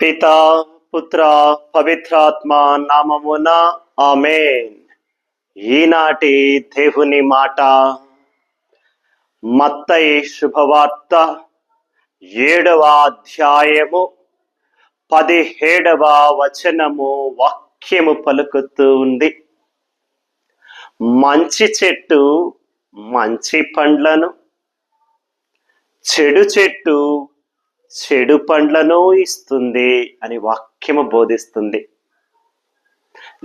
పితా పుత్ర పవిత్రాత్మ నామమున ఆమేన్. ఈనాటి దేవుని మాట మత్తయి శుభవార్త 7వ అధ్యాయము 17వ వచనము వాక్యము పలుకుతూ ఉంది. మంచి చెట్టు మంచి పండ్లను, చెడు చెట్టు చెడు పండ్లను ఇస్తుంది అని వాక్యము బోధిస్తుంది.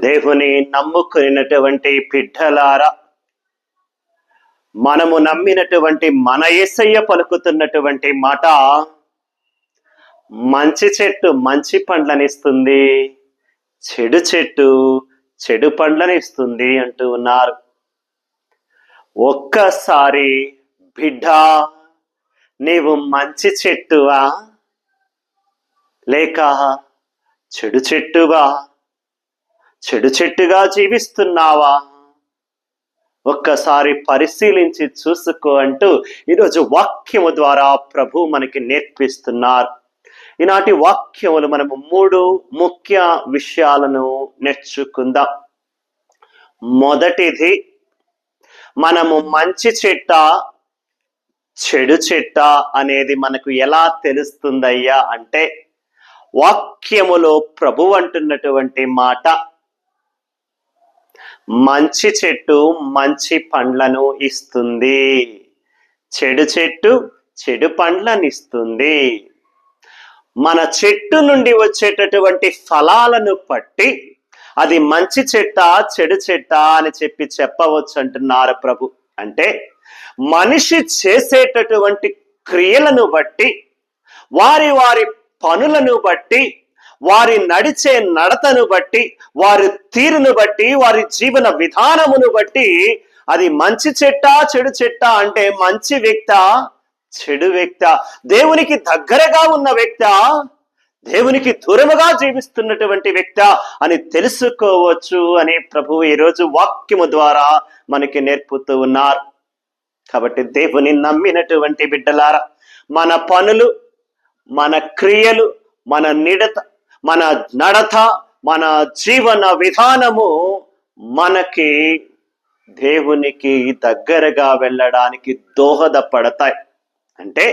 దేవుని నమ్ముకున్నటువంటి బిడ్డలారా, మనము నమ్మినటువంటి మన యేసయ్య పలుకుతున్నటువంటి మాట, మంచి చెట్టు మంచి పండ్లను ఇస్తుంది, చెడు చెట్టు చెడు పండ్లను ఇస్తుంది అంటూ ఉన్నారు. ఒక్కసారి బిడ్డ, నీవు మంచి చెట్టువా లేక చెడు చెట్టువా? చెడు చెట్టుగా జీవిస్తున్నావా? ఒక్కసారి పరిశీలించి చూసుకో అంటూ ఈరోజు వాక్యము ద్వారా ప్రభు మనకి నేర్పిస్తున్నారు. ఈనాటి వాక్యములు మనము 3 ముఖ్య విషయాలను నేర్చుకుందాం. మొదటిది, మనము మంచి చెట్ట చెడు చెట్ట అనేది మనకు ఎలా తెలుస్తుందయ్యా అంటే, వాక్యములో ప్రభు అంటున్నటువంటి మాట, మంచి చెట్టు మంచి పండ్లను ఇస్తుంది, చెడు చెట్టు చెడు పండ్లను ఇస్తుంది. మన చెట్టు నుండి వచ్చేటటువంటి ఫలాలను బట్టి అది మంచి చెట్ట చెడు చెట్ట అని చెప్పవచ్చు అంటున్నారు ప్రభు. అంటే మనిషి చేసేటటువంటి క్రియలను బట్టి, వారి వారి పనులను బట్టి, వారి నడిచే నడతను బట్టి, వారి తీరును బట్టి, వారి జీవన విధానమును బట్టి అది మంచి చెట్ట చెడు చెట్ట అంటే మంచి వ్యక్త చెడు వ్యక్త, దేవునికి దగ్గరగా ఉన్న వ్యక్త దేవునికి దూరముగా జీవిస్తున్నటువంటి వ్యక్త అని తెలుసుకోవచ్చు అని ప్రభువు ఈరోజు వాక్యము ద్వారా మనకి నేర్పుతూ ఉన్నారు. కాబట్టి దేవుని నమ్మినటువంటి బిడ్డలారా, మన పనులు, మన క్రియలు, మన నడత, మన జీవన విధానము మనకి దేవునికి దగ్గరగా వెళ్ళడానికి దోహదపడతాయి. అంటే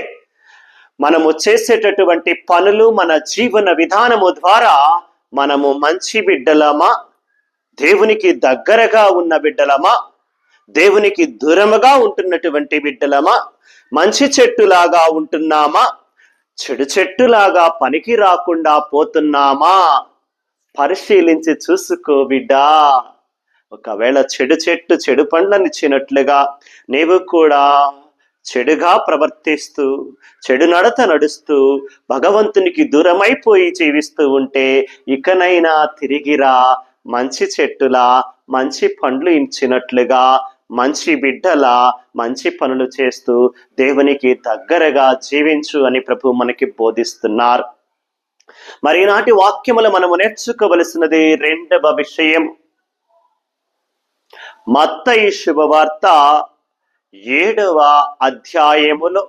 మనము చేసేటటువంటి పనులు, మన జీవన విధానము ద్వారా మనము మంచి బిడ్డలమా, దేవునికి దగ్గరగా ఉన్న బిడ్డలమా, దేవునికి దూరముగా ఉంటున్నటువంటి బిడ్డలమా, మంచి చెట్టులాగా ఉంటున్నామా, చెడు చెట్టులాగా పనికి రాకుండా పోతున్నామా? పరిశీలించి చూసుకో బిడ్డా. ఒకవేళ చెడు చెట్టు చెడు పండ్లను ఇచ్చినట్లుగా నీవు కూడా చెడుగా ప్రవర్తిస్తూ, చెడు నడత నడుస్తూ, భగవంతునికి దూరమైపోయి జీవిస్తూ ఉంటే ఇకనైనా తిరిగిరా, మంచి చెట్టులా మంచి పండ్లు ఇచ్చినట్లుగా మంచి బిడ్డలా మంచి పనులు చేస్తూ దేవునికి దగ్గరగా జీవించు అని ప్రభు మనకి బోధిస్తున్నారు. మరి ఈనాటి వాక్యములు మనము నేర్చుకోవలసినది 2వ విషయం. మత్తయి శుభవార్త 7వ అధ్యాయములో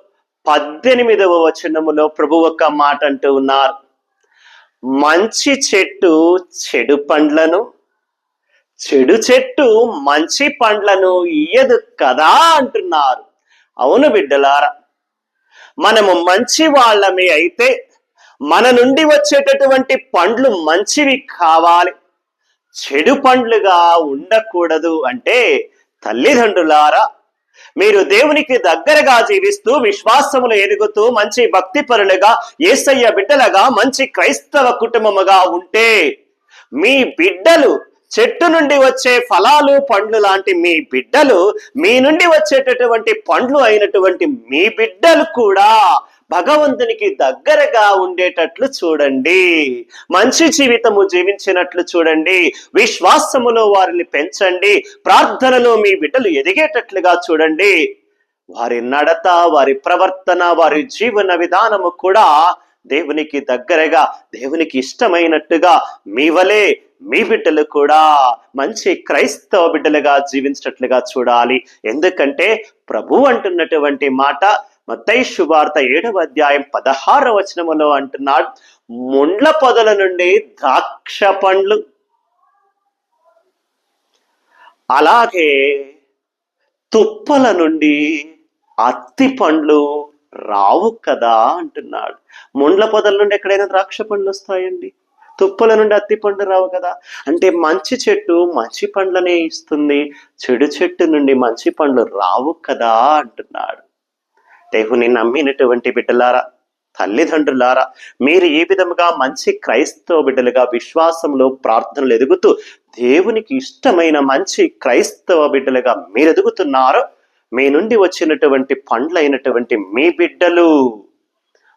18వ వచనములో ప్రభు ఒక మాట అంటూ ఉన్నారు. మంచి చెట్టు చెడు పండ్లను, చెడు చెట్టు మంచి పండ్లను ఇయ్యదు కదా అంటున్నారు. అవును బిడ్డలారా, మనము మంచి వాళ్ళమే అయితే మన నుండి వచ్చేటటువంటి పండ్లు మంచివి కావాలి, చెడు పండ్లుగా ఉండకూడదు. అంటే తల్లిదండ్రులారా, మీరు దేవునికి దగ్గరగా జీవిస్తూ, విశ్వాసములు ఎదుగుతూ, మంచి భక్తి పరులుగా, యేసయ్య బిడ్డలుగా, మంచి క్రైస్తవ కుటుంబముగా ఉంటే మీ బిడ్డలు, చెట్టు నుండి వచ్చే ఫలాలు పండ్లు లాంటి మీ బిడ్డలు, మీ నుండి వచ్చేటటువంటి పండ్లు అయినటువంటి మీ బిడ్డలు కూడా భగవంతునికి దగ్గరగా ఉండేటట్లు చూడండి, మంచి జీవితము జీవించినట్లు చూడండి, విశ్వాసములో వారిని పెంచండి, ప్రార్థనలో మీ బిడ్డలు ఎదిగేటట్లుగా చూడండి. వారి నడత, వారి ప్రవర్తన, వారి జీవన విధానము కూడా దేవునికి దగ్గరగా, దేవునికి ఇష్టమైనట్టుగా మీ వలే మీ బిడ్డలు కూడా మంచి క్రైస్తవ బిడ్డలుగా జీవించినట్లుగా చూడాలి. ఎందుకంటే ప్రభు అంటున్నటువంటి మాట, మత్తయి శుభవార్త 7వ అధ్యాయం 16వ వచనములో అంటున్నాడు, ముండ్ల పొదల నుండి ద్రాక్ష పండ్లు, అలాగే తుప్పల నుండి అత్తి పండ్లు రావు కదా అంటున్నాడు. ముండ్ల పొదల నుండి ఎక్కడైనా ద్రాక్ష పండ్లు వస్తాయండి? తుప్పల నుండి అత్తి పండ్లు రావు కదా. అంటే మంచి చెట్టు మంచి పండ్లనే ఇస్తుంది, చెడు చెట్టు నుండి మంచి పండ్లు రావు కదా అంటున్నాడు. దేవుని నమ్మినటువంటి బిడ్డలారా, తల్లిదండ్రులారా, మీరు ఈ విధముగా మంచి క్రైస్తవ బిడ్డలుగా విశ్వాసంలో ప్రార్థనలు ఎదుగుతూ దేవునికి ఇష్టమైన మంచి క్రైస్తవ బిడ్డలుగా మీరు ఎదుగుతున్నారో, మీ నుండి వచ్చినటువంటి పండ్లైనటువంటి మీ బిడ్డలు,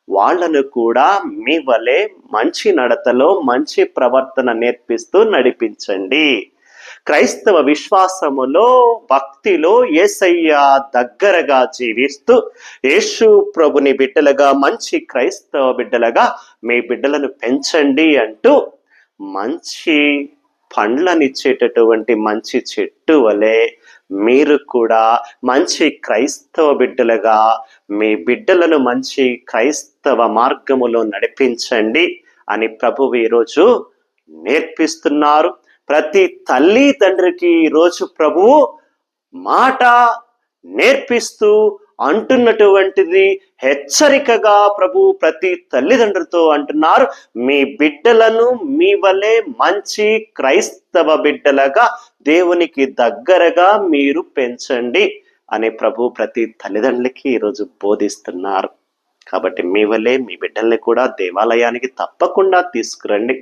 వాళ్ళను కూడా మీ వలె మంచి నడతలో మంచి ప్రవర్తన నేర్పిస్తూ నడిపించండి. క్రైస్తవ విశ్వాసములో భక్తిలో యేసయ్య దగ్గరగా జీవిస్తూ యేసు ప్రభుని బిడ్డలుగా మంచి క్రైస్తవ బిడ్డలుగా మీ బిడ్డలను పెంచండి అంటూ మంచి పండ్లనిచ్చేటటువంటి మంచి చెట్టు వలె మీరు కూడా మంచి క్రైస్తవ బిడ్డలుగా మీ బిడ్డలను మంచి క్రైస్తవ మార్గములో నడిపించండి అని ప్రభువు ఈరోజు నేర్పిస్తున్నారు. ప్రతి తల్లి తండ్రికి ఈరోజు ప్రభువు మాట నేర్పిస్తూ అంటున్నటువంటిది హెచ్చరికగా ప్రభు ప్రతి తల్లిదండ్రులతో అంటున్నారు, మీ బిడ్డలను మీ వలె మంచి క్రైస్తవ బిడ్డలుగా దేవునికి దగ్గరగా మీరు పెంచండి అని ప్రభు ప్రతి తల్లిదండ్రులకి ఈరోజు బోధిస్తున్నారు. కాబట్టి మీ వలె మీ బిడ్డల్ని కూడా దేవాలయానికి తప్పకుండా తీసుకురండి.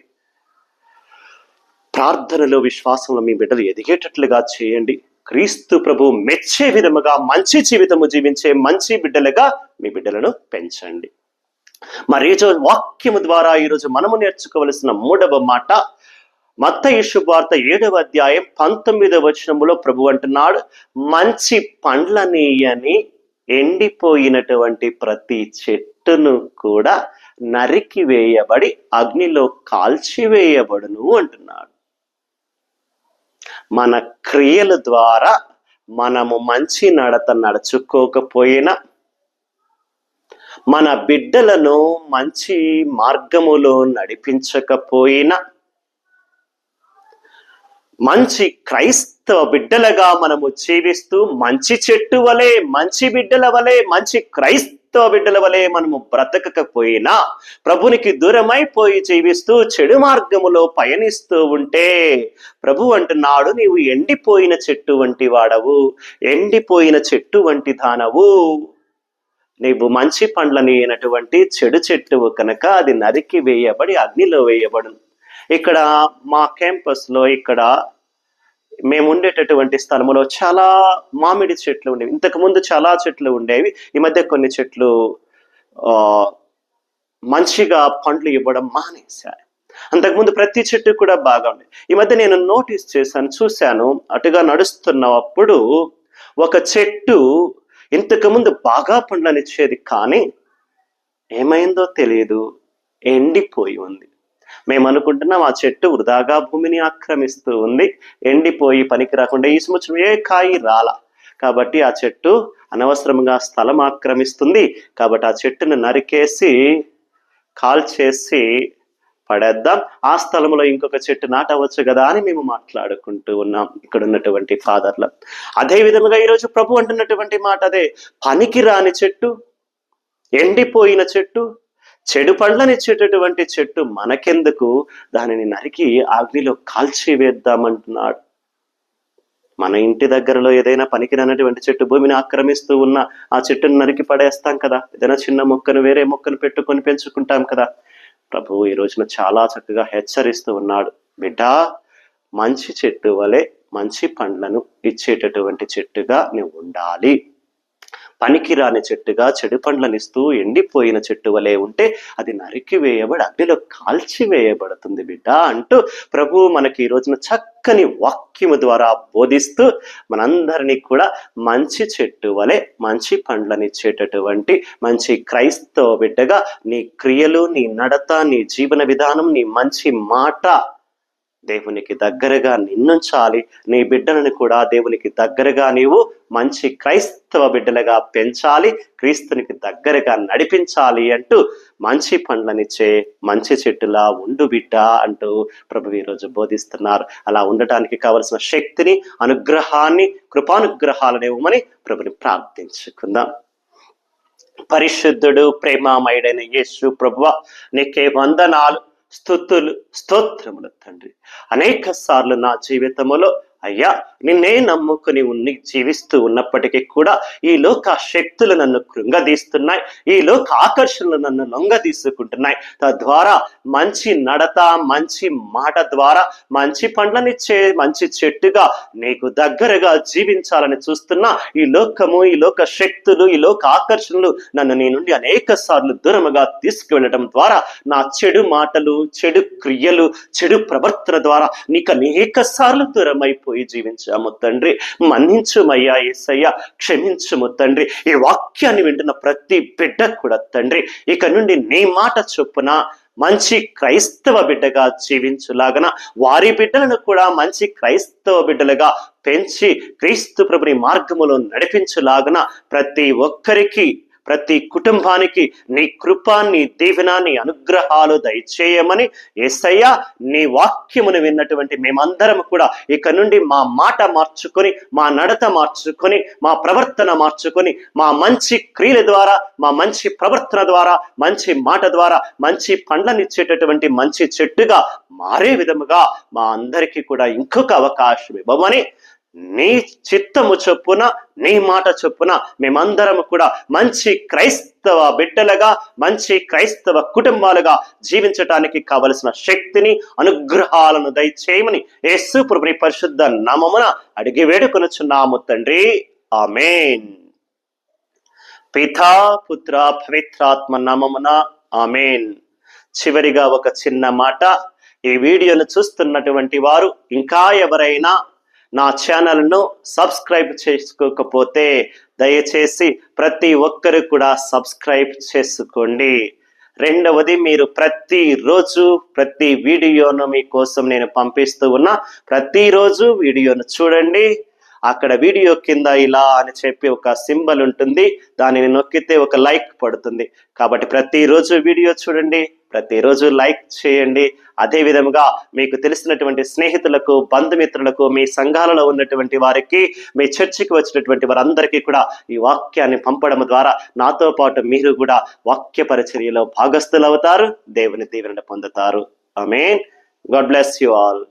ప్రార్థనలో విశ్వాసంలో మీ బిడ్డలు ఎదిగేటట్లుగా చేయండి. క్రీస్తు ప్రభు మెచ్చే విధముగా మంచి జీవితము జీవించే మంచి బిడ్డలుగా మీ బిడ్డలను పెంచండి. మరి ఈరోజు వాక్యము ద్వారా ఈరోజు మనము నేర్చుకోవలసిన 3వ మాట, మత్తయి శుభవార్త 7వ అధ్యాయం 19వ వచనములో ప్రభు అంటున్నాడు, మంచి పండ్లనీయని ఎండిపోయినటువంటి ప్రతి చెట్టును కూడా నరికి వేయబడి అగ్నిలో కాల్చివేయబడును అంటున్నాడు. మన క్రియల ద్వారా మనము మంచి నడత నడుచుకోకపోయినా, మన బిడ్డలను మంచి మార్గములో నడిపించకపోయినా, మంచి క్రైస్తవ బిడ్డలుగా మనము జీవిస్తూ మంచి చెట్టు వలె మంచి బిడ్డల వలె మంచి క్రైస్తవ బిడ్డల వలె మనము బ్రతకకపోయినా, ప్రభునికి దూరమైపోయి జీవిస్తూ చెడు మార్గములో పయనిస్తూ ఉంటే ప్రభు అంటున్నాడు, నీవు ఎండిపోయిన చెట్టు వంటి వాడవు, ఎండిపోయిన చెట్టు వంటి దానవు, నీవు మంచి పండ్లని అయినటువంటి చెడు చెట్టువు కనుక అది నరికి వేయబడి అగ్నిలో వేయబడు. ఇక్కడ మా క్యాంపస్లో ఇక్కడ మేము ఉండేటటువంటి స్థలంలో చాలా మామిడి చెట్లు ఉండేవి. ఇంతకు ముందు చాలా చెట్లు ఉండేవి. ఈ మధ్య కొన్ని చెట్లు మంచిగా పండ్లు ఇవ్వడం మానేశాయి. అంతకుముందు ప్రతి చెట్టు కూడా బాగా ఉండేది. ఈ మధ్య నేను నోటీస్ చేశాను, చూశాను, అటుగా నడుస్తున్నప్పుడు ఒక చెట్టు ఇంతకు ముందు బాగా పండ్లనిచ్చేది, కానీ ఏమైందో తెలియదు, ఎండిపోయి ఉంది. మేము అనుకుంటున్నాం ఆ చెట్టు వృధాగా భూమిని ఆక్రమిస్తూ ఉంది, ఎండిపోయి పనికి రాకుండా ఈ సంవత్సరం ఏ కాయి రాల, కాబట్టి ఆ చెట్టు అనవసరంగా స్థలం ఆక్రమిస్తుంది, కాబట్టి ఆ చెట్టును నరికేసి కాల్చేసి పడేద్దాం, ఆ స్థలంలో ఇంకొక చెట్టు నాటవచ్చు కదా అని మేము మాట్లాడుకుంటూ ఉన్నాం ఇక్కడ ఉన్నటువంటి ఫాదర్లు. అదే విధంగా ఈరోజు ప్రభు అంటున్నటువంటి మాట అదే, పనికి రాని చెట్టు, ఎండిపోయిన చెట్టు, చెడు పండ్లనిచ్చేటటువంటి చెట్టు మనకెందుకు, దానిని నరికి అగ్నిలో కాల్చివేద్దామంటున్నాడు. మన ఇంటి దగ్గరలో ఏదైనా పనికిరానటువంటి చెట్టు భూమిని ఆక్రమిస్తూ ఉన్న ఆ చెట్టును నరికి పడేస్తాం కదా, ఏదైనా చిన్న మొక్కను వేరే మొక్కను పెట్టుకొని పెంచుకుంటాం కదా. ప్రభువు ఈ రోజున చాలా చక్కగా హెచ్చరిస్తూ ఉన్నాడు, బిడ్డ, మంచి చెట్టు వలె మంచి పండ్లను ఇచ్చేటటువంటి చెట్టుగా నువ్వు ఉండాలి. పనికిరాని చెట్టుగా చెడు పండ్లనిస్తూ ఎండిపోయిన చెట్టు వలె ఉంటే అది నరికి వేయబడి అగ్నిలో కాల్చివేయబడుతుంది బిడ్డ అంటూ ప్రభు మనకి ఈ రోజున చక్కని వాక్యము ద్వారా బోధిస్తూ మనందరినీ కూడా మంచి చెట్టు వలె మంచి పండ్లనిచ్చేటటువంటి మంచి క్రైస్తవ బిడ్డగా నీ క్రియలు, నీ నడత, నీ జీవన విధానం, నీ మంచి మాట దేవునికి దగ్గరగా నిన్నుంచాలి, నీ బిడ్డలను కూడా దేవునికి దగ్గరగా నీవు మంచి క్రైస్తవ బిడ్డలుగా పెంచాలి, క్రీస్తునికి దగ్గరగా నడిపించాలి అంటూ మంచి పండ్లనిచ్చే మంచి చెట్టులా ఉండు బిడ్డ అంటూ ప్రభు ఈరోజు బోధిస్తున్నారు. అలా ఉండటానికి కావలసిన శక్తిని, అనుగ్రహాన్ని, కృపానుగ్రహాలను ఇవ్వమని ప్రభుని ప్రార్థించుకుందాం. పరిశుద్ధుడు ప్రేమామయుడైన యేసు ప్రభువా, నీకే వందనాలు, స్తుతులు, స్తోత్రములు తండ్రి. అనేక సార్లు నా జీవితములో అయ్యా నిన్నే నమ్ముకుని జీవిస్తూ ఉన్నప్పటికీ కూడా ఈ లోక శక్తులు నన్ను కృంగదీస్తున్నాయి, ఈ లోక ఆకర్షణలు నన్ను లొంగదీసుకుంటున్నాయి. తద్వారా మంచి నడత, మంచి మాట ద్వారా మంచి పండ్లనిచ్చే మంచి చెట్టుగా నీకు దగ్గరగా జీవించాలని చూస్తున్నా ఈ లోకము, ఈ లోక శక్తులు, ఈ లోక ఆకర్షణలు నన్ను నీ నుండి అనేక సార్లు దూరముగా తీసుకువెళ్ళడం ద్వారా నా చెడు మాటలు, చెడు క్రియలు, చెడు ప్రవర్తన ద్వారా నీకు అనేక సార్లు దూరమైపోయి జీవించాము తండ్రి. మన్నించుమయ్యా యేసయ్యా, క్షమించుము తండ్రి. ఈ వాక్యాన్ని వింటున్న ప్రతి బిడ్డ కూడా తండ్రి ఇక నుండి నీ మాట చొప్పున మంచి క్రైస్తవ బిడ్డగా జీవించులాగన, వారి బిడ్డలను కూడా మంచి క్రైస్తవ బిడ్డలుగా పెంచి క్రీస్తు ప్రభుని మార్గములో నడిపించులాగన ప్రతి ఒక్కరికి, ప్రతి కుటుంబానికి నీ కృప, నీ దీవెన, నీ అనుగ్రహాలు దయచేయమని యేసయ్యా, నీ వాక్యమును విన్నటువంటి మేమందరం కూడా ఇక నుండి మా మాట మార్చుకొని, మా నడత మార్చుకొని, మా ప్రవర్తన మార్చుకొని, మా మంచి క్రియల ద్వారా, మా మంచి ప్రవర్తన ద్వారా, మంచి మాట ద్వారా మంచి పండ్లనిచ్చేటటువంటి మంచి చెట్టుగా మారే విధముగా మా అందరికీ కూడా ఇంకొక అవకాశం ఇవ్వమని, నీ చిత్తము చొప్పున, నీ మాట చొప్పున మేమందరం కూడా మంచి క్రైస్తవ బిడ్డలుగా, మంచి క్రైస్తవ కుటుంబాలుగా జీవించటానికి కావలసిన శక్తిని, అనుగ్రహాలను దయచేయమని యేసు ప్రభుని పరిశుద్ధ నామమున అడిగి వేడుకొనుచున్నాము తండ్రి. ఆమేన్. పితా, పుత్ర, పవిత్రాత్మ నామమున ఆమేన్. చివరిగా ఒక చిన్న మాట. ఈ వీడియోను చూస్తున్నటువంటి వారు ఇంకా ఎవరైనా నా ఛానల్ను సబ్స్క్రైబ్ చేసుకోకపోతే దయచేసి ప్రతి ఒక్కరు కూడా సబ్స్క్రైబ్ చేసుకోండి. రెండవది, మీరు ప్రతిరోజు ప్రతి వీడియోను మీకోసం నేను పంపిస్తూ ఉన్నా, ప్రతిరోజు వీడియోను చూడండి. అక్కడ వీడియో కింద ఇలా అని చెప్పి ఒక సింబల్ ఉంటుంది, దానిని నొక్కితే ఒక లైక్ పడుతుంది. కాబట్టి ప్రతిరోజు వీడియో చూడండి, ప్రతిరోజు లైక్ చేయండి. అదే విధముగా మీకు తెలిసినటువంటి స్నేహితులకు, బంధుమిత్రులకు, మీ సంఘాలలో ఉన్నటువంటి వారికి, మీ చర్చికి వచ్చినటువంటి వారందరికీ కూడా ఈ వాక్యాన్ని పంపడం ద్వారా నాతో పాటు మీరు కూడా వాక్య పరిచర్యలో భాగస్థులవుతారు, దేవుని దీవెన పొందుతారు. ఆమేన్. God bless you all.